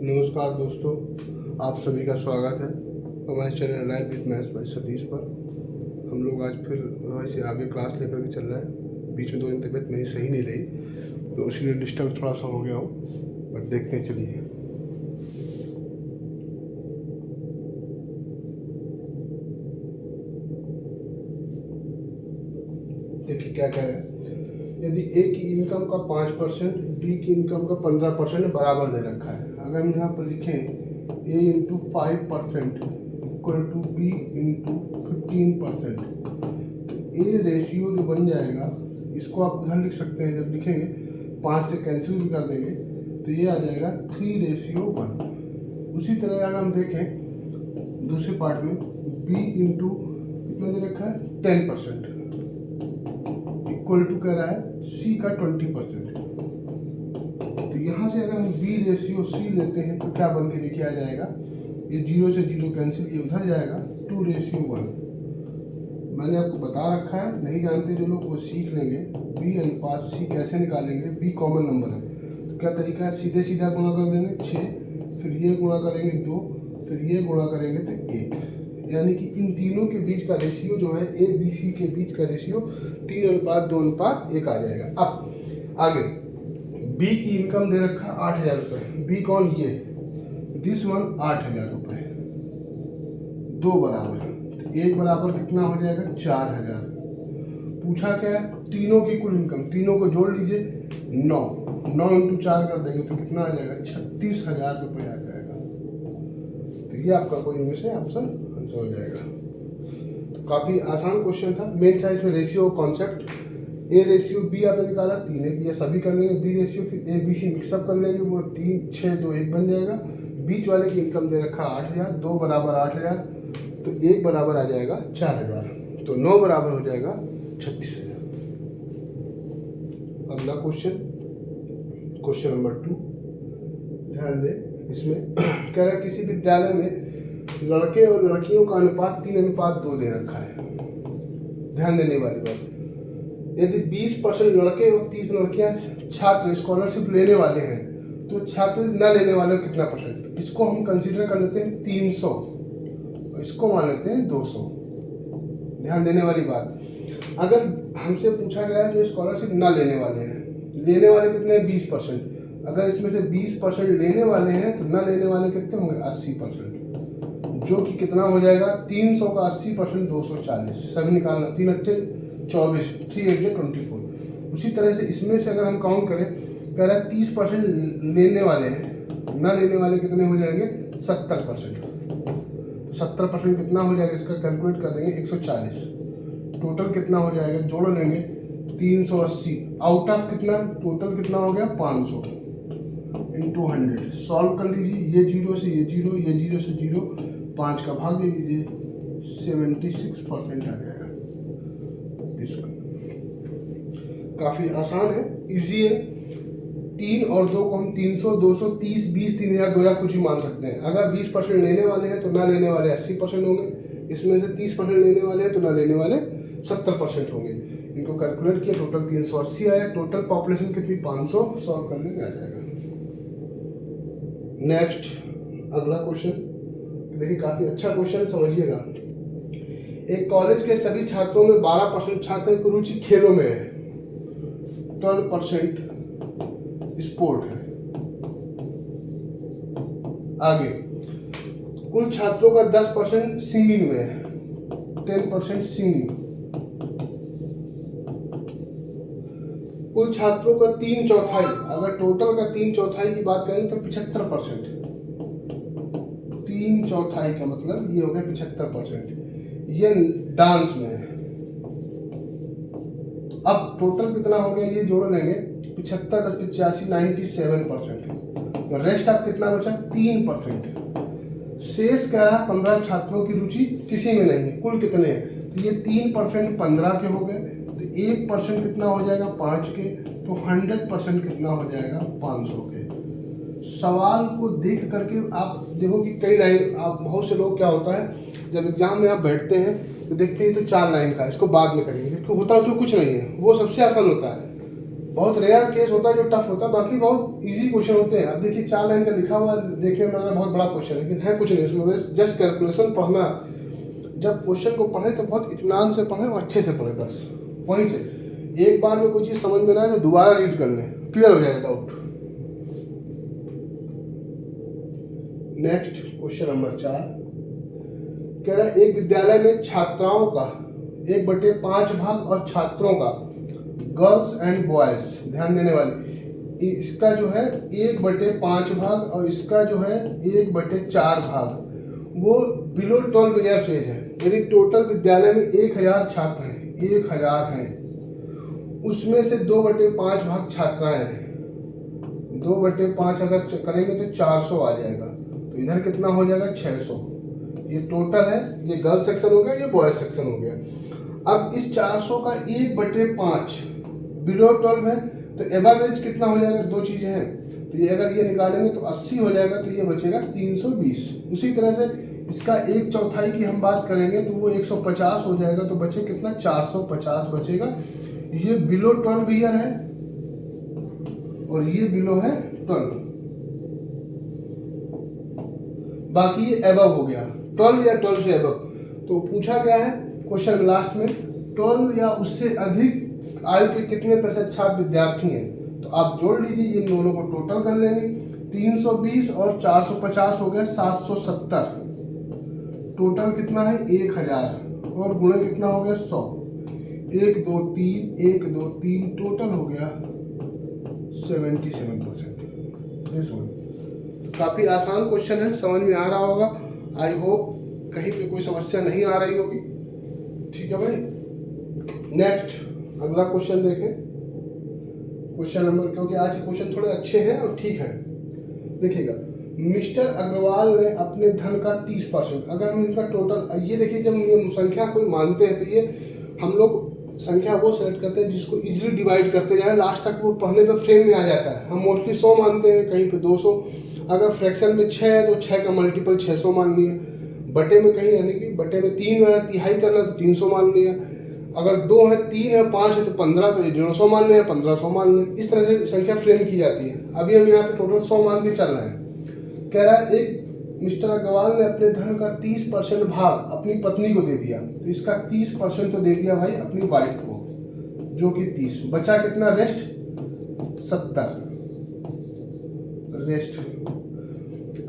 नमस्कार दोस्तों, आप सभी का स्वागत है हमारे channel live with maths by Satish पर। हम लोग आज फिर वैसे आगे क्लास लेकर के चल रहे हैं। बीच में 2 दिन तबीयत मेरी सही नहीं रही, तो उसके लिए डिस्टर्ब थोड़ा सा हो गया हूँ, बट देखते हैं। चलिए, देखिए क्या कह रहे हैं। यदि ए की इनकम का 5%, बी की इनकम का 15% बराबर दे रखा है। अगर हम यहाँ पर लिखें A into 5% equal to B into 15%, A ratio जो बन जाएगा, इसको आप उधर लिख सकते हैं। जब लिखेंगे 5 से कैंसिल भी कर देंगे तो ये आ जाएगा 3:1। उसी तरह अगर हम देखें दूसरे पार्ट में, बी इंटू कितना दे रखा है 10% इक्वल टू कह रहा है सी का 20%। तो यहाँ से अगर हम बी रेशियो सी लेते हैं तो क्या बन के देखिए आ जाएगा, ये 0 से 0 कैंसिल, ये उधर जाएगा 2:1। मैंने आपको बता रखा है, नहीं जानते जो लोग वो सीख लेंगे। बी अनुपात सी कैसे निकालेंगे, बी कॉमन नंबर है तो क्या तरीका है, सीधे सीधा गुणा कर देंगे 6, फिर ये गुणा करेंगे 2, फिर ये गुणा करेंगे तो 1। यानी कि इन तीनों के बीच का रेशियो जो है, ए बी सी के बीच का रेशियो 3:2:1 आ जाएगा। अब आगे बी की इनकम दे रखा 8,000 रुपये। बी कौन, ये दिस वन 8,000 रुपये। 2 बराबर, 1 बराबर कितना हो जाएगा 4,000। पूछा क्या है, तीनों की कुल इनकम, तीनों को जोड़ लीजिए 9 इंटू 4 कर देंगे तो कितना आ जाएगा 36,000 रुपये आ जाएगा। तो ये आपका कोई इनमें से ऑप्शन आंसर हो जाएगा। तो काफ़ी आसान क्वेश्चन था। मेन था इसमें ratio concept. A ratio B आपने निकाला, 3 सभी कर लेंगे। बी रेशियो फिर ए बी सी मिक्सअप कर लेंगे, वो 3, 6, 2, 1 बन जाएगा। बीच वाले की इनकम दे रखा 8,000, 2 बराबर 8,000, तो 1 बराबर आ जाएगा 4,000, तो 9 बराबर हो जाएगा 36,000। अगला क्वेश्चन नंबर 2, ध्यान दें। इसमें कह रहा है किसी विद्यालय में लड़के और लड़कियों का अनुपात 3:2 दे रखा है। ध्यान देने वाली बात, यदि 20% लड़के और 30 लड़कियां छात्र स्कॉलरशिप लेने वाले हैं तो छात्र न लेने वाले कितना %? इसको हम कंसीडर कर लेते हैं 300, इसको मान लेते हैं 200। ध्यान देने वाली बात, अगर हमसे पूछा गया है जो स्कॉलरशिप न लेने वाले हैं, लेने वाले कितने हैं 20%। अगर इसमें से 20% लेने वाले हैं तो न लेने वाले कितने होंगे 80%, जो कि कितना हो जाएगा 300 का 80% 240। सभी निकालना, 3 × 8 = 24, 3 × 8 = 24। उसी तरह से इसमें से अगर हम काउंट करें, कह रहा है 30% लेने वाले हैं, न लेने वाले कितने हो जाएंगे 70%। 70% कितना हो जाएगा, इसका कैलकुलेट कर देंगे 140। टोटल कितना हो जाएगा, जोड़ लेंगे 380 आउट ऑफ कितना, टोटल कितना हो गया 500 इंटू 100। सॉल्व कर लीजिए, ये 0 से ये 0, ये 0 से 0, 5 का भाग दे दीजिए, 76% आ जाएगा। इसका काफ़ी आसान है, इजी है। 3 और 2 को हम 300, 200, 30, 20, 3,000, 2,000 कुछ भी मान सकते हैं। अगर 20% लेने वाले हैं तो ना लेने वाले 80% होंगे, इसमें से 30% लेने वाले हैं तो ना लेने वाले 70% होंगे। इनको कैलकुलेट किया, टोटल 380 आया। टोटल पॉपुलेशन कितनी 500, सॉल्व करने में आ जाएगा। नेक्स्ट अगला क्वेश्चन देखिए, काफ़ी अच्छा क्वेश्चन, समझिएगा। एक कॉलेज के सभी छात्रों में 12% छात्रों की रुचि खेलों में है, 12% स्पोर्ट है। आगे कुल छात्रों का 10% सिंगिंग में है, 10% सिंगिंग। कुल छात्रों का 3/4, अगर टोटल का 3/4 की बात करें तो 75%। 3/4 का मतलब ये हो गया 75%, ये डांस में है। अब टोटल कितना हो गया, ये जोड़ लेंगे 75 + 85 97%। तो रेस्ट अब कितना बचा 3%। शेष कह रहा है 15 छात्रों की रुचि किसी में नहीं है। कुल कितने हैं, तो ये 3% 15 के हो गए, तो 1% कितना हो जाएगा 5 के, तो 100% कितना हो जाएगा 500 के। सवाल को देख करके आप देखो कि कई लाइन, आप बहुत से लोग क्या होता है जब एग्जाम में आप बैठते हैं तो देखते हैं तो 4 लाइन का, इसको बाद में करेंगे, तो होता उसमें कुछ नहीं है, वो सबसे आसान होता है। बहुत रेयर केस होता है जो टफ होता है, बाकी बहुत इजी क्वेश्चन होते हैं। अब देखिए 4 लाइन का लिखा हुआ देखने में लग रहा है बहुत बड़ा क्वेश्चन, लेकिन है कुछ नहीं इसमें, बस जस्ट कैलकुलेशन पढ़ना। जब क्वेश्चन को पढ़े तो बहुत इत्मीनान से पढ़े और अच्छे से पढ़े, बस वहीं से एक बार में कोई चीज़ समझ में ना आए तो दोबारा रीड कर लें, क्लियर हो जाएगा डाउट। नेक्स्ट क्वेश्चन नंबर 4 कह रहा है एक विद्यालय में छात्राओं का 1/5 भाग और छात्रों का, गर्ल्स एंड बॉयज, ध्यान देने वाले, इसका जो है 1/5 भाग और इसका जो है 1/4 भाग, वो बिलो 12 ईयर्स एज है। यदि टोटल विद्यालय में 1000 छात्र हैं, 1000 हैं, उसमें से 2/5 भाग छात्राएं हैं, 2/5 अगर करेंगे तो 400 आ जाएगा, तो इधर कितना हो जाएगा 600। ये टोटल है, ये गर्ल्स सेक्शन हो गया, ये बॉयज सेक्शन हो गया। अब इस 400 का 1/5 बिलो 12 है, तो एबव एज कितना हो जाएगा, दो चीज़ें हैं, तो ये अगर ये निकालेंगे तो 80 हो जाएगा, तो ये बचेगा 320। उसी तरह से इसका 1/4 की हम बात करेंगे तो वो 150 हो जाएगा, तो बचे कितना 450 बचेगा। ये बिलो 12 ईयर है और ये बिलो है 12, बाकी ये एबव हो गया 12 या 12 से एबव। तो पूछा गया है क्वेश्चन लास्ट में 12 या उससे अधिक आयु के कितने प्रतिशत छात्र विद्यार्थी हैं, तो आप जोड़ लीजिए, इन दोनों को टोटल कर लेंगे, 320 और 450 हो गया 770, टोटल कितना है 1000 और गुणे कितना हो गया 100, 1 2 3 1 2 3 टोटल हो गया 77%। तो काफ़ी आसान क्वेश्चन है, समझ में आ रहा होगा, आई होप कहीं पे कोई समस्या नहीं आ रही होगी। ठीक है भाई, नेक्स्ट अगला क्वेश्चन देखें, क्वेश्चन नंबर, क्योंकि आज के क्वेश्चन थोड़े अच्छे हैं और ठीक है। देखिएगा, मिस्टर अग्रवाल ने अपने धन का 30%, अगर हम इनका टोटल, ये देखिए जब ये संख्या कोई मानते हैं तो ये हम लोग संख्या वो सेलेक्ट करते हैं जिसको इजीली डिवाइड करते जाए, लास्ट तक वो पढ़ने का फ्रेम में आ जाता है। हम मोस्टली 100 मानते हैं, कहीं पे 200, अगर फ्रैक्शन में 6 है तो 6 का मल्टीपल 600 मान लिया, बटे में कहीं यानी कि बटे में 3 तिहाई करना तो 300 मान लिया, अगर 2 है 3 है 5 है तो 15, तो 150 मान लिया, 1500 मान लिया, इस तरह से संख्या फ्रेम की जाती है। अभी हम यहाँ पे टोटल 100 मान के चल रहे हैं। कह रहा है एक मिस्टर अग्रवाल ने अपने धन का 30% भाग अपनी पत्नी को दे दिया, तो इसका 30% तो दे दिया भाई अपनी वाइफ को, जो कि 30, बचा कितना रेस्ट 70 रेस्ट।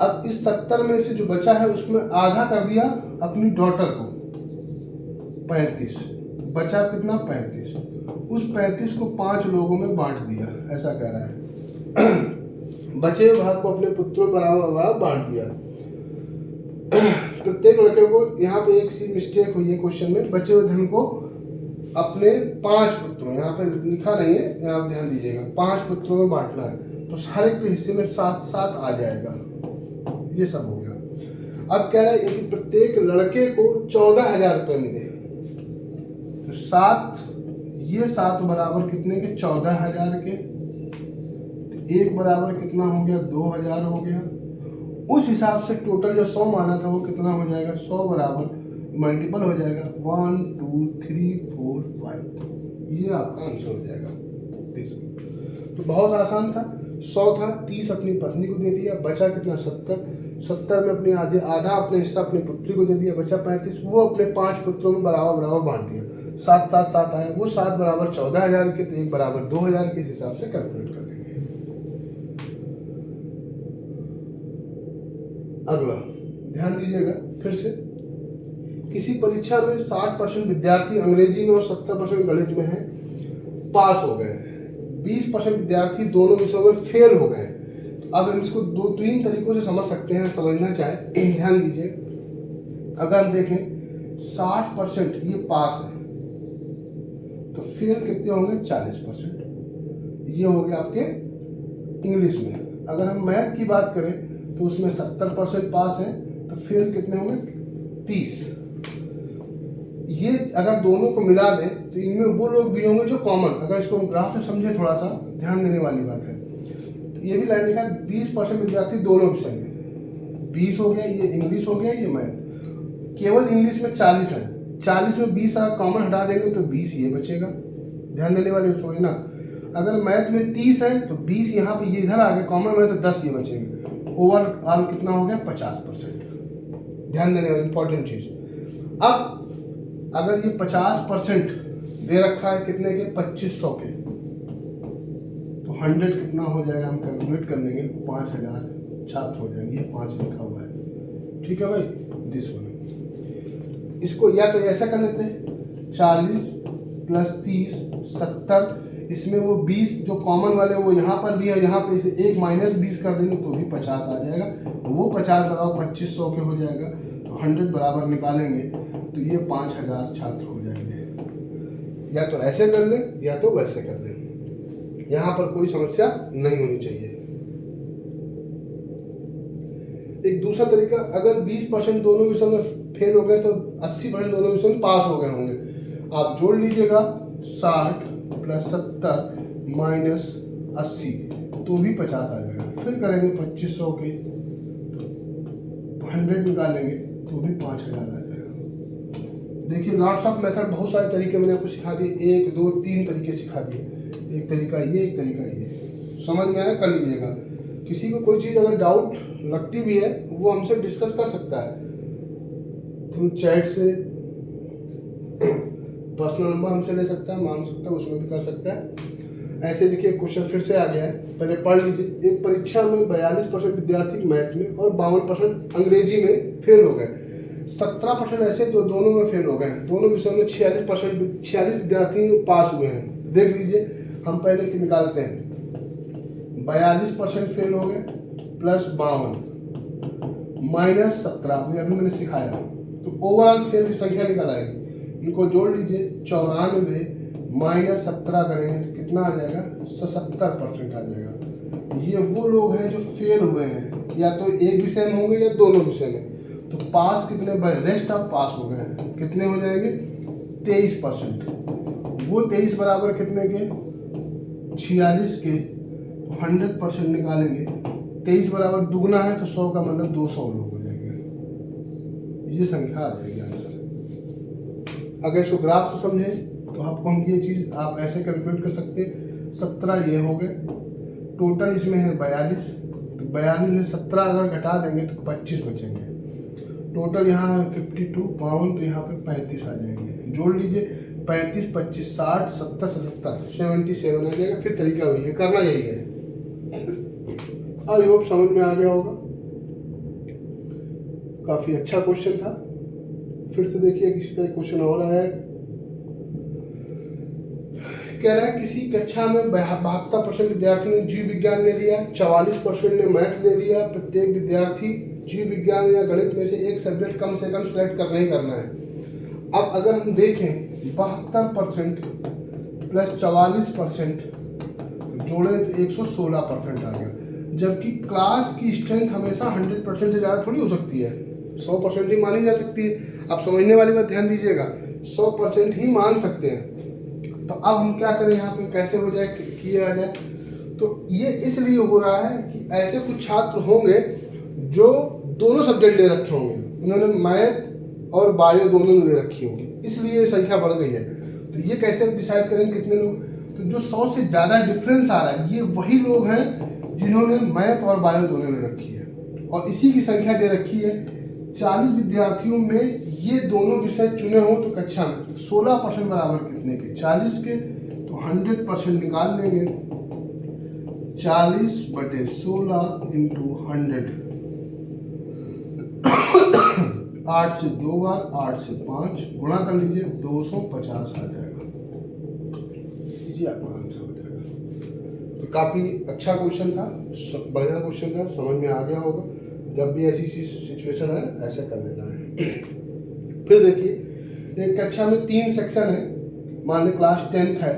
अब इस 70 में से जो बचा है उसमें आधा कर दिया अपनी डॉटर को 35, बचा कितना 35, उस 35 को 5 लोगों में बांट दिया, ऐसा कह रहा है। बचे भाग को अपने पुत्रों बराबर बांट दिया। प्रत्येक लड़के को, यहाँ पे एक सी मिस्टेक हुई है क्वेश्चन में, बचे हुए धन को अपने 5 पुत्रों, यहाँ पे लिखा नहीं है, यहाँ ध्यान दीजिएगा, 5 पुत्रों में बांटना है, तो हर एक के हिस्से में 7-7 आ जाएगा। ये सब हो गया। अब कह रहा है यदि प्रत्येक लड़के को 14,000 रुपये मिले, तो 7, ये 7 बराबर कितने के 14,000 के, एक बराबर कितना हो गया 2,000 हो गया। उस हिसाब से टोटल जो 100 माना था वो कितना हो जाएगा, 100 बराबर मल्टीपल हो जाएगा 1 2 3 4 5, ये आपका आंसर हो जाएगा 30। तो बहुत आसान था, 100 था, 30 अपनी पत्नी को दे दिया, बचा कितना 70 में अपने आधा अपने हिस्सा अपनी पुत्री को दे दिया, बचा 35, वो अपने 5 पुत्रों में बराबर बांट दिया, 7-7-7 आया, वो 7 बराबर 14,000 के, तो 1 बराबर 2,000 के हिसाब से कैलकुलेट कर देंगे। अगला ध्यान दीजिएगा फिर से, किसी परीक्षा में 60% विद्यार्थी अंग्रेजी में और 70% गणित में है, पास हो गए, 20% विद्यार्थी दोनों विषयों में फेल हो गए। तो अब हम इसको 2-3 तरीकों से समझ सकते हैं, समझना चाहे ध्यान दीजिए। अगर हम देखें 60% ये पास है, तो फेल कितने होंगे 40%, ये हो गया आपके इंग्लिश में। अगर हम मैथ की बात करें तो उसमें 70% पास है, तो फेल कितने होंगे 30। ये अगर दोनों को मिला दें तो इनमें वो लोग भी होंगे जो कॉमन, अगर इसको ग्राफ में समझे थोड़ा सा ध्यान देने वाली बात है, तो ये भी लाइन लिखा है 20% विद्यार्थी दोनों विषय में, 20 हो गया, ये इंग्लिश हो गया, ये मैथ। केवल इंग्लिश में 40 है, 40 में 20 कॉमन हटा देंगे तो 20 ये बचेगा, ध्यान देने वाली समझना। अगर मैथ में 30 है तो 20 यहाँ पे ये इधर आ गए कॉमन में, तो 10 ये बचेंगे। ओवरऑल कितना हो गया 50%। ध्यान देने वाली इंपॉर्टेंट चीज। अब अगर ये 50% दे रखा है कितने के 2500 के, तो 100 कितना हो जाएगा हम कैलकुलेट कर लेंगे, 5000 छात्र हो जाएंगे। ये 5 लिखा हुआ है, ठीक है भाई। दिस वन इसको या तो ऐसा कर लेते हैं 40 + 30 70, इसमें वो 20 जो कॉमन वाले वो यहाँ पर भी है, यहाँ पे इसे एक -20 कर देंगे तो भी 50 आ जाएगा। वो 50 लगाओ 2500 के हो जाएगा, तो 100 बराबर निकालेंगे तो ये 5000 छात्र हो जाएंगे। या तो ऐसे कर लें या तो वैसे कर लें, यहाँ पर कोई समस्या नहीं होनी चाहिए। एक दूसरा तरीका, अगर 20% दोनों विषयों में फेल हो गए तो 80% दोनों विषयों में पास हो गए होंगे। आप जोड़ लीजिएगा 60 + 70 - 80 तो भी 50 आ जाएगा। फिर करेंगे 2500 के, 100 निकालेंगे तो भी 5000 आ जाएगा। देखिए लॉट्स ऑफ मेथड, बहुत सारे तरीके मैंने आपको सिखा दिए, 1 2 3 तरीके सिखा दिए। एक तरीका ये, एक तरीका ये, समझ में आया कर लीजिएगा। किसी को कोई चीज़ अगर डाउट लगती भी है वो हमसे डिस्कस कर सकता है थ्रू चैट से, पर्सनल नंबर हमसे ले सकता है, मांग सकता है, उसमें भी कर सकता है। ऐसे देखिए क्वेश्चन फिर से आ गया है, पहले पढ़ लीजिए। एक परीक्षा में 42% विद्यार्थी मैथ में और 52% अंग्रेजी में फेल हो गए। 17% ऐसे जो दोनों में फेल हो गए हैं। दोनों विषयों में 46 विद्यार्थी पास हुए हैं। देख लीजिए, हम पहले निकालते हैं। 42% फेल हो गए +52 -17, अभी मैंने सिखाया, तो ओवरऑल फेल की संख्या निकल आएगी। इनको जोड़ लीजिए, 94 - 17 करेंगे तो कितना आ जाएगा 77% आ जाएगा। ये वो लोग हैं जो फेल हुए हैं, या तो एक विषय में होंगे या दोनों विषय में। तो पास कितने, रेस्ट ऑफ पास हो गए हैं, कितने हो जाएंगे 23%। वो 23 बराबर कितने के 46 के, 100% निकालेंगे। 23 बराबर दुगना है तो 100 का मतलब 200 लोग हो जाएंगे। ये संख्या आ जाएगी आंसर। अगर इसको ग्राफ से समझें तो आपको हम ये चीज़ आप ऐसे कैलकुलेट कर सकते हैं। 17 ये हो गए, टोटल इसमें है 42, तो 42 में 17 अगर घटा देंगे तो 25 बचेंगे। टोटल यहाँ है 52, 52 तो यहाँ पे 35 आ जाएंगे। जोड़ लीजिए 35 25 60 70 77 77 आ जाएगा। फिर तरीका वही है, करना यही है। आई होप समझ में आ गया होगा। काफी अच्छा क्वेश्चन था। फिर से देखिए किसी तरह क्वेश्चन और आया है। कह रहा है किसी कक्षा में 72% विद्यार्थी ने जीव विज्ञान ले लिया, 44% ने मैथ ले लिया। प्रत्येक विद्यार्थी जीव विज्ञान या गणित में से एक सब्जेक्ट कम से कम सिलेक्ट करना ही करना है। अब अगर हम देखें 72% + 44% जोड़े तो 116% आ गया। जबकि क्लास की स्ट्रेंथ हमेशा 100% से ज़्यादा थोड़ी हो सकती है, 100% ही मानी जा सकती है। आप समझने वाली बात ध्यान दीजिएगा, 100% ही मान सकते हैं। तो अब हम क्या करें, यहाँ पे कैसे हो जाए किया जाए। तो ये इसलिए हो रहा है कि ऐसे कुछ छात्र होंगे जो दोनों सब्जेक्ट ले रखे होंगे, उन्होंने मैथ और बायो दोनों ले रखी होगी, इसलिए संख्या बढ़ गई है। तो ये कैसे डिसाइड करेंगे कितने लोग, तो जो 100 से ज़्यादा डिफरेंस आ रहा है ये वही लोग हैं जिन्होंने मैथ और बायो दोनों ले रखी है, और इसी की संख्या दे रखी है। 40 विद्यार्थियों में ये दोनों विषय चुने हो तो कक्षा में 16% बराबर कितने के 40 के, तो 100% निकाल लेंगे। 40/16 × 100, 8 से 2 बार, 8 से 5 गुणा कर लीजिए, 250 आ जाएगा। जी आपका आंसर हो जाएगा। तो काफ़ी अच्छा क्वेश्चन था, बढ़िया क्वेश्चन था, समझ में आ गया होगा। जब भी ऐसी सिचुएशन है ऐसे कर लेना है। फिर देखिए एक कक्षा में 3 सेक्शन है, मान ली क्लास 10th है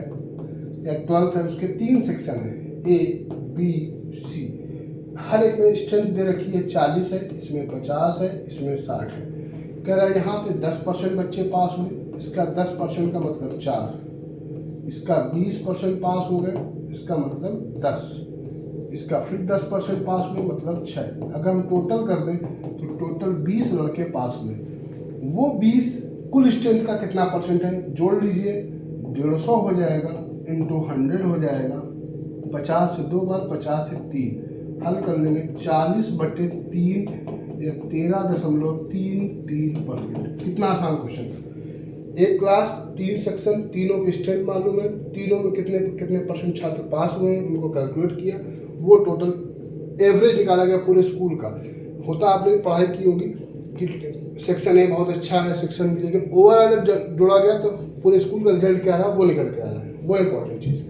या 12th है, उसके 3 सेक्शन है, A B C। हर एक में स्ट्रेंथ दे रखी है 40 है, इसमें 50 है, इसमें 60 है। कह रहा है यहाँ पे 10% बच्चे पास हुए, इसका 10% का मतलब 4, इसका 20% पास हो गए, इसका मतलब 10, इसका फिर 10% पास हुए मतलब 6। अगर हम टोटल कर दें तो टोटल 20 लड़के पास हुए। वो 20 कुल स्ट्रेंथ का कितना परसेंट है, जोड़ लीजिए 150 हो जाएगा इंटू 100 हो जाएगा 50 से 2 बार 50 से 3, हल कर लेंगे 40/3 या 13.33%। कितना आसान क्वेश्चन था। एक क्लास 3 सेक्शन, तीनों के स्ट्रेंथ मालूम है, तीनों में कितने कितने परसेंट छात्र पास हुए हैं उनको कैलकुलेट किया, वो टोटल एवरेज निकाला गया पूरे स्कूल का। होता आपने पढ़ाई की होगी कि सेक्शन ए बहुत अच्छा है, सेक्शन बी, लेकिन ओवरऑल जब जोड़ा गया तो पूरे स्कूल का रिजल्ट क्या आ रहा है वो निकल के आ रहा है, वो इंपॉर्टेंट चीज़ है।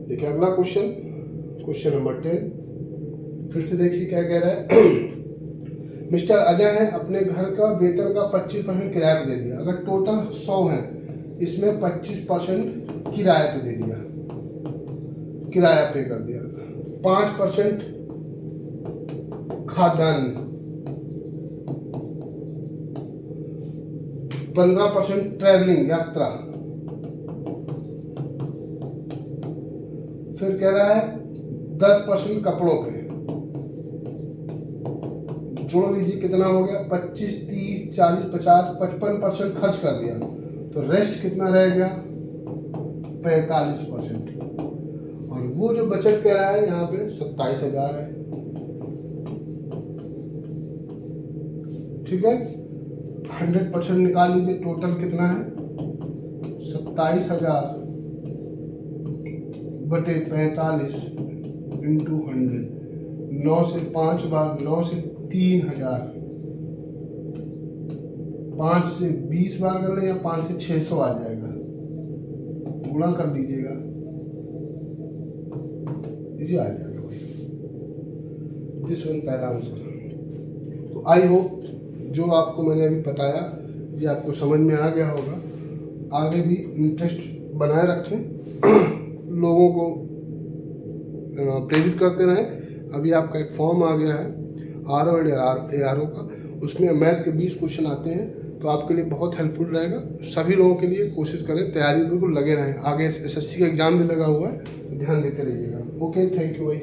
देखिए अगला क्वेश्चन, क्वेश्चन नंबर 10, फिर से देखिए क्या कह रहा है। मिस्टर अजय है, अपने घर का वेतन का 25% किराए पे दे दिया। अगर टोटल 100 है, इसमें 25% किराए पे दे दिया, किराया पे कर दिया, 5% खाद्यान्न, 15% ट्रैवलिंग यात्रा, फिर कह रहा है 10% कपड़ों पे। जोड़ लीजिए कितना हो गया, 25, 30, 40, 50, 55% खर्च कर दिया, तो रेस्ट कितना रह गया 45%। और वो जो बचत कह रहा है यहाँ पे 27,000 है। ठीक है, 100% निकाल लीजिए, टोटल कितना है 27,000 बटे 45 इंटू 100, 9 से 5 बार 9 से 3,000, 5 से 20 बार कर लें या 5 से 600 आ जाएगा, गुणा कर दीजिएगा, ये आ जाएगा भाई, दिस वन पहला आंसर। तो आई होप जो आपको मैंने अभी बताया ये आपको समझ में आ गया होगा। आगे भी इंटरेस्ट बनाए रखें, लोगों को प्रेरित करते रहें। अभी आपका एक फॉर्म आ गया है RO एंड ARO का, उसमें मैथ के 20 क्वेश्चन आते हैं, तो आपके लिए बहुत हेल्पफुल रहेगा। सभी लोगों के लिए कोशिश करें, तैयारी बिल्कुल लगे रहें। आगे SSC का एग्ज़ाम भी लगा हुआ है, तो ध्यान देते रहिएगा। ओके, थैंक यू भाई।